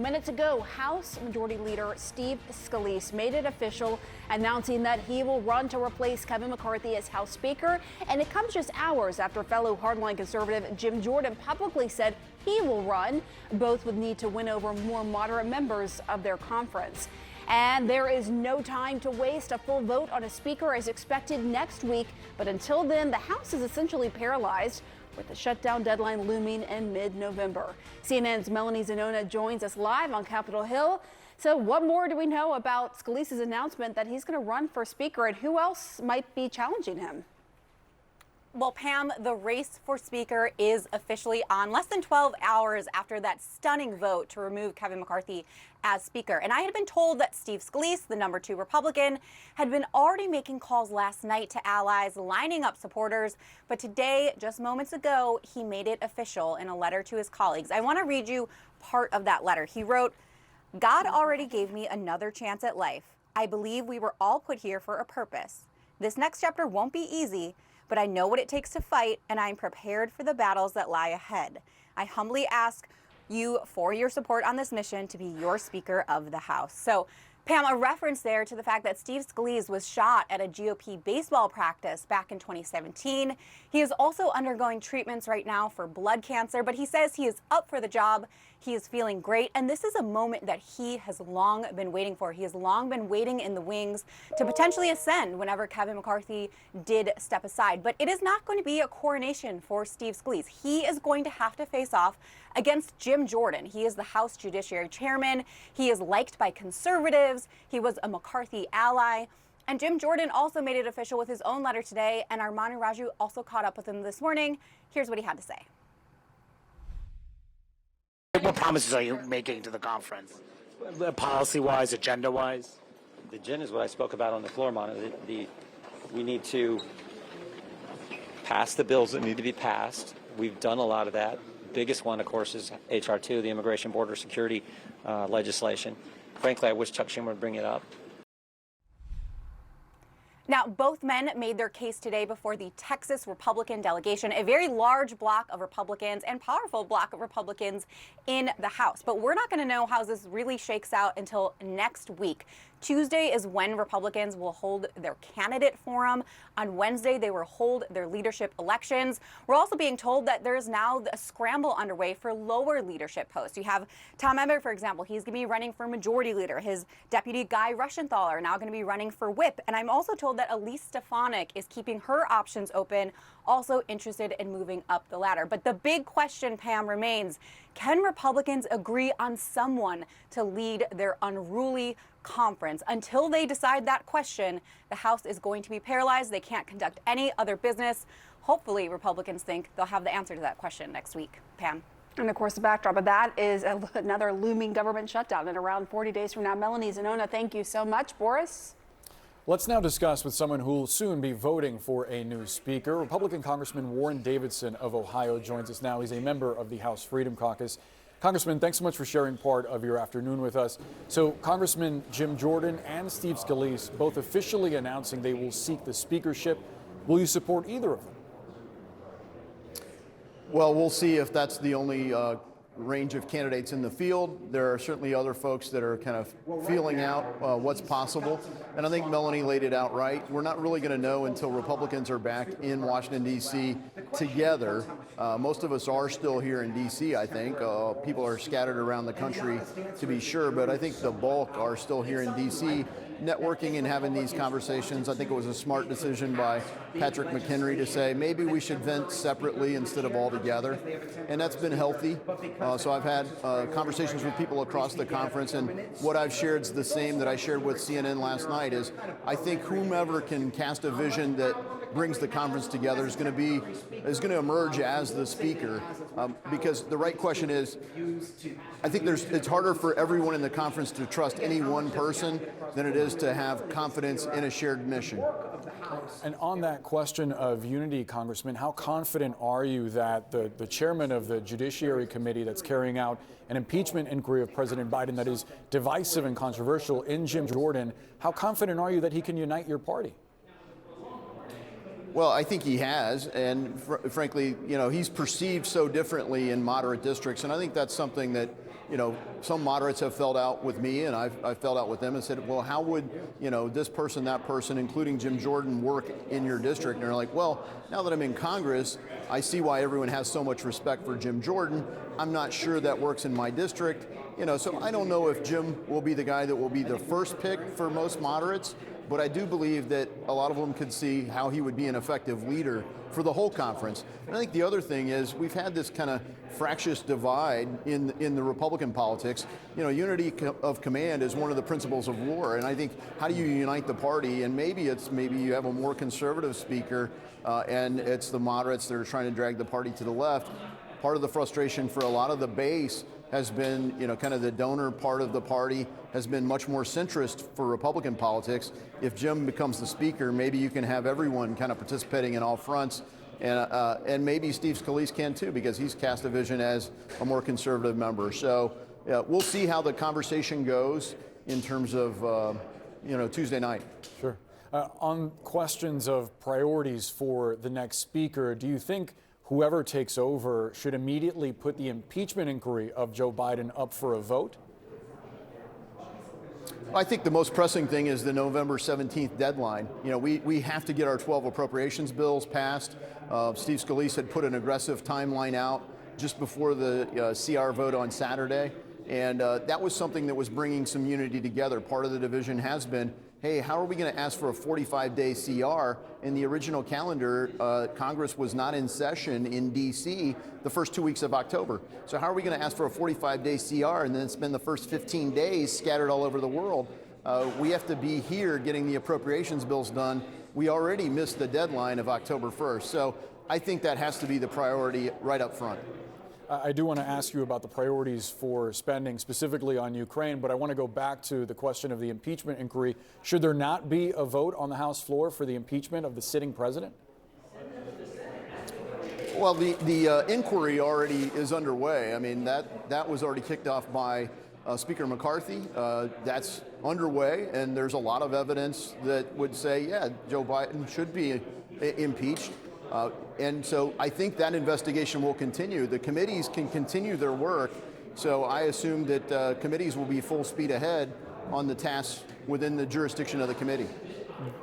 minutes ago, House Majority Leader Steve Scalise made it official, announcing that he will run to replace Kevin McCarthy as House Speaker. And it comes just hours after fellow hardline conservative Jim Jordan publicly said he will run. Both would need to win over more moderate members of their conference. And there is no time to waste. A full vote on a speaker is expected next week. But until then, the House is essentially paralyzed, with the shutdown deadline looming in mid-November. CNN's Melanie Zanona joins us live on Capitol Hill. So what more do we know about Scalise's announcement that he's going to run for Speaker, and who else might be challenging him? Well, Pam, the race for Speaker is officially on less than 12 hours after that stunning vote to remove Kevin McCarthy as Speaker. And I had been told that Steve Scalise, the number 2 Republican, had been already making calls last night to allies, lining up supporters. But today, just moments ago, he made it official in a letter to his colleagues. I want to read you part of that letter. He wrote, "God already gave me another chance at life. I believe we were all put here for a purpose. This next chapter won't be easy, but I know what it takes to fight, and I'm prepared for the battles that lie ahead. I humbly ask you for your support on this mission to be your Speaker of the House." So, Pam, a reference there to the fact that Steve Scalise was shot at a GOP baseball practice back in 2017. He is also undergoing treatments right now for blood cancer, but he says he is up for the job. He is feeling great, and this is a moment that he has long been waiting for. He has long been waiting in the wings to potentially ascend whenever Kevin McCarthy did step aside. But it is not going to be a coronation for Steve Scalise. He is going to have to face off against Jim Jordan. He is the House Judiciary Chairman. He is liked by conservatives. He was a McCarthy ally. And Jim Jordan also made it official with his own letter today, and Armanu Raju also caught up with him this morning. Here's what he had to say. What promises are you making to the conference, policy-wise, agenda-wise? The agenda is what I spoke about on the floor, Mona. We need to pass the bills that need to be passed. We've done a lot of that. Biggest one, of course, is H.R. 2, the Immigration Border Security legislation. Frankly, I wish Chuck Schumer would bring it up. Now, both men made their case today before the Texas Republican delegation, a very large block of Republicans and powerful block of Republicans in the House. But we're not going to know how this really shakes out until next week. Tuesday is when Republicans will hold their candidate forum. On Wednesday, they will hold their leadership elections. We're also being told that there's now a scramble underway for lower leadership posts. You have Tom Emmer, for example. He's going to be running for Majority Leader. His deputy Guy Reschenthaler are now going to be running for Whip. And I'm also told that Elise Stefanik is keeping her options open, also interested in moving up the ladder. But the big question, Pam, remains, can Republicans agree on someone to lead their unruly conference? Until they decide that question, the House is going to be paralyzed. They can't conduct any other business. Hopefully, Republicans think they'll have the answer to that question next week. Pam. And of course, the backdrop of that is another looming government shutdown in around 40 days from now. Melanie Zanona, thank you so much. Boris? Let's now discuss with someone who will soon be voting for a new speaker. Republican Congressman Warren Davidson of Ohio joins us now. He's a member of the House Freedom Caucus. Congressman, thanks so much for sharing part of your afternoon with us. So Congressman Jim Jordan and Steve Scalise both officially announcing they will seek the speakership. Will you support either of them? Well, we'll see if that's the only range of candidates in the field. There are certainly other folks that are kind of feeling out what's possible. And I think Melanie laid it out right. We're not really going to know until Republicans are back in Washington, D.C. together. Most of us are still here in D.C., I think. People are scattered around the country, to be sure. But I think the bulk are still here in D.C. networking and having these conversations. I think it was a smart decision by Patrick McHenry to say maybe we should vent separately instead of all together. And that's been healthy. So I've had conversations with people across the conference, and what I've shared is the same that I shared with CNN last night. Is I think whomever can cast a vision that brings the conference together is going to emerge as the speaker, because the right question is, I think it's harder for everyone in the conference to trust any one person than it is to have confidence in a shared mission. And on that question of unity, Congressman, how confident are you that the chairman of the Judiciary Committee that's carrying out an impeachment inquiry of President Biden that is divisive and controversial in Jim Jordan, how confident are you that he can unite your party? Well, I think he has, and frankly, he's perceived so differently in moderate districts, and I think that's something that some moderates have felt out with me, and I've felt out with them and said, well, how would, this person, that person, including Jim Jordan, work in your district? And they're like, well, now that I'm in Congress, I see why everyone has so much respect for Jim Jordan. I'm not sure that works in my district. So I don't know if Jim will be the guy that will be the first pick for most moderates, but I do believe that a lot of them could see how he would be an effective leader for the whole conference. And I think the other thing is we've had this kind of fractious divide in the Republican politics. Unity of command is one of the principles of war, and I think how do you unite the party? And maybe you have a more conservative speaker, and it's the moderates that are trying to drag the party to the left. Part of the frustration for a lot of the base has been, kind of the donor part of the party has been much more centrist for Republican politics. If Jim becomes the speaker, maybe you can have everyone kind of participating in all fronts, and maybe Steve Scalise can too, because he's cast a vision as a more conservative member. So we'll see how the conversation goes in terms of, Tuesday night. Sure. On questions of priorities for the next speaker, do you think whoever takes over should immediately put the impeachment inquiry of Joe Biden up for a vote? I think the most pressing thing is the November 17th deadline. We have to get our 12 appropriations bills passed. Steve Scalise had put an aggressive timeline out just before the CR vote on Saturday. And that was something that was bringing some unity together. Part of the division has been, hey, how are we going to ask for a 45-day CR? In the original calendar, Congress was not in session in D.C. the first 2 weeks of October. So how are we going to ask for a 45-day CR and then spend the first 15 days scattered all over the world? We have to be here getting the appropriations bills done. We already missed the deadline of October 1st. So I think that has to be the priority right up front. I do want to ask you about the priorities for spending specifically on Ukraine, but I want to go back to the question of the impeachment inquiry. Should there not be a vote on the House floor for the impeachment of the sitting president? Well, the inquiry already is underway. I mean, that was already kicked off by Speaker McCarthy. That's underway, and there's a lot of evidence that would say, yeah, Joe Biden should be impeached. And so I think that investigation will continue. The committees can continue their work. So I assume that committees will be full speed ahead on the tasks within the jurisdiction of the committee.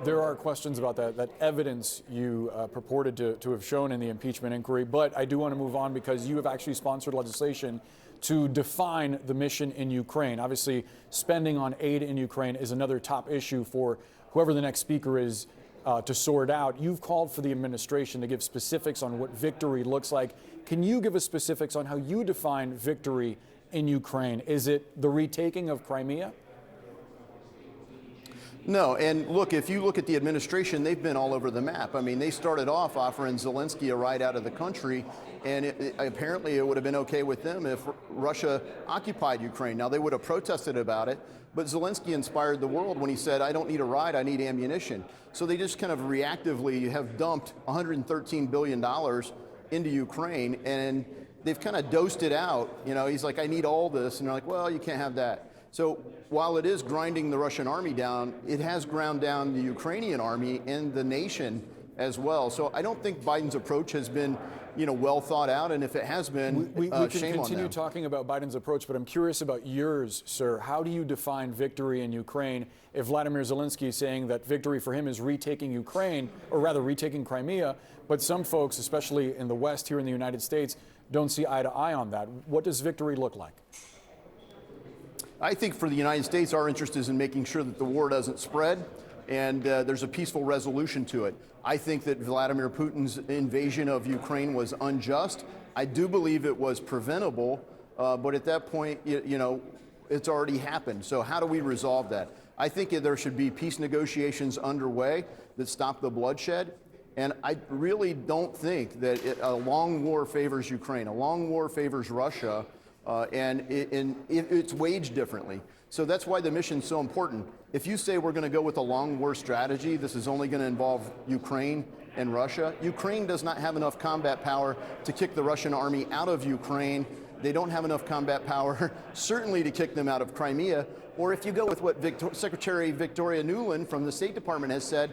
There are questions about that evidence you purported to have shown in the impeachment inquiry, but I do want to move on because you have actually sponsored legislation to define the mission in Ukraine. Obviously, spending on aid in Ukraine is another top issue for whoever the next speaker is to sort out. You've called for the administration to give specifics on what victory looks like. Can you give us specifics on how you define victory in Ukraine? Is it the retaking of Crimea? No, and look, if you look at the administration, they've been all over the map. I mean, they started off offering Zelensky a ride out of the country, and apparently it would have been okay with them if Russia occupied Ukraine. Now, they would have protested about it, but Zelensky inspired the world when he said, I don't need a ride, I need ammunition. So they just kind of reactively have dumped $113 billion into Ukraine, and they've kind of dosed it out. He's like, I need all this, and they're like, well, you can't have that. So while it is grinding the Russian army down, it has ground down the Ukrainian army and the nation as well. So I don't think Biden's approach has been, well thought out. And if it has been, we can shame on continue them. talking about Biden's approach, but I'm curious about yours, sir. How do you define victory in Ukraine if Vladimir Zelensky is saying that victory for him is retaking Ukraine, or rather retaking Crimea, but some folks, especially in the West here in the United States, don't see eye to eye on that? What does victory look like? I think for the United States, our interest is in making sure that the war doesn't spread and there's a peaceful resolution to it. I think that Vladimir Putin's invasion of Ukraine was unjust. I do believe it was preventable, but at that point, it's already happened. So how do we resolve that? I think there should be peace negotiations underway that stop the bloodshed. And I really don't think that a long war favors Ukraine. A long war favors Russia. And it's waged differently. So that's why the mission's so important. If you say we're going to go with a long war strategy, this is only going to involve Ukraine and Russia. Ukraine does not have enough combat power to kick the Russian army out of Ukraine. They don't have enough combat power, certainly, to kick them out of Crimea. Or if you go with what Secretary Victoria Nuland from the State Department has said,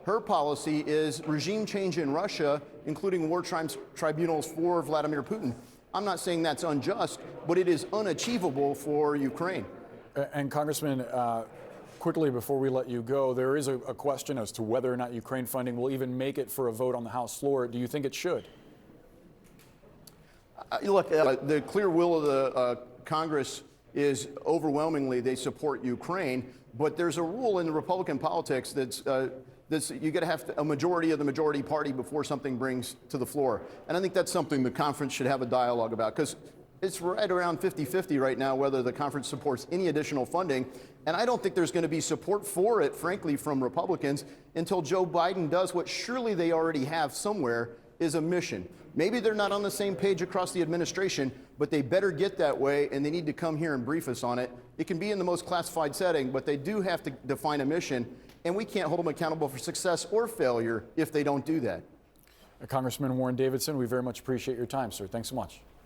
her policy is regime change in Russia, including war tribunals for Vladimir Putin. I'm not saying that's unjust, but it is unachievable for Ukraine. And Congressman, quickly before we let you go, there is a question as to whether or not Ukraine funding will even make it for a vote on the House floor. Do you think it should? Look, the clear will of the Congress is overwhelmingly they support Ukraine, but there's a rule in the Republican politics that's you got to have a majority of the majority party before something brings to the floor. And I think that's something the conference should have a dialogue about, because it's right around 50-50 right now whether the conference supports any additional funding. And I don't think there's going to be support for it, frankly, from Republicans until Joe Biden does what surely they already have somewhere, is a mission. Maybe they're not on the same page across the administration, but they better get that way, and they need to come here and brief us on it. It can be in the most classified setting, but they do have to define a mission, and we can't hold them accountable for success or failure if they don't do that. Congressman Warren Davidson, we very much appreciate your time, sir. Thanks so much.